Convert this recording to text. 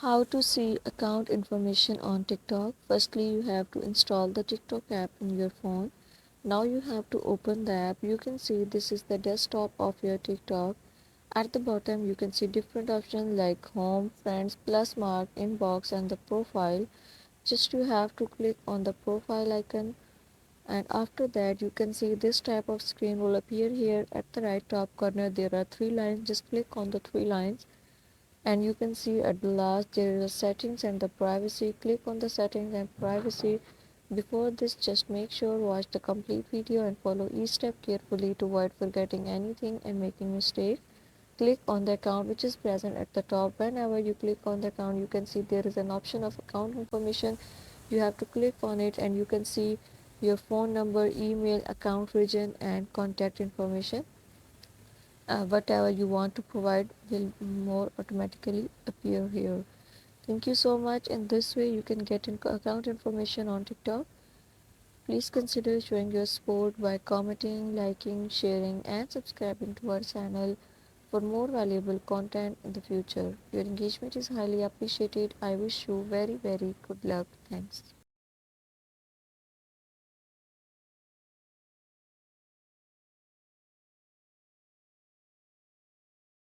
How to see account information on TikTok. Firstly, you have to install the TikTok app in your phone. Now you have to open the app. You can see this is the desktop of your TikTok. At the bottom, you can see different options like home, friends, plus mark, inbox, and the profile. Just you have to click on the profile icon, and after that you can see this type of screen will appear here. At the right top corner there are three lines. Just click on the three lines, and you can see at the last there is a settings and the privacy. Click on the settings and privacy. Before this, just make sure watch the complete video and follow each step carefully to avoid forgetting anything and making mistake. Click on the account which is present at the top. Whenever you click on the account, you can see there is an option of account information. You have to click on it, and you can see your phone number, email, account region, and contact information. Whatever you want to provide will more automatically appear here. Thank you so much. In this way you can get account information on TikTok. Please consider showing your support by commenting, liking, sharing, and subscribing to our channel for more valuable content in the future. Your engagement is highly appreciated. I wish you very, very good luck. Thanks.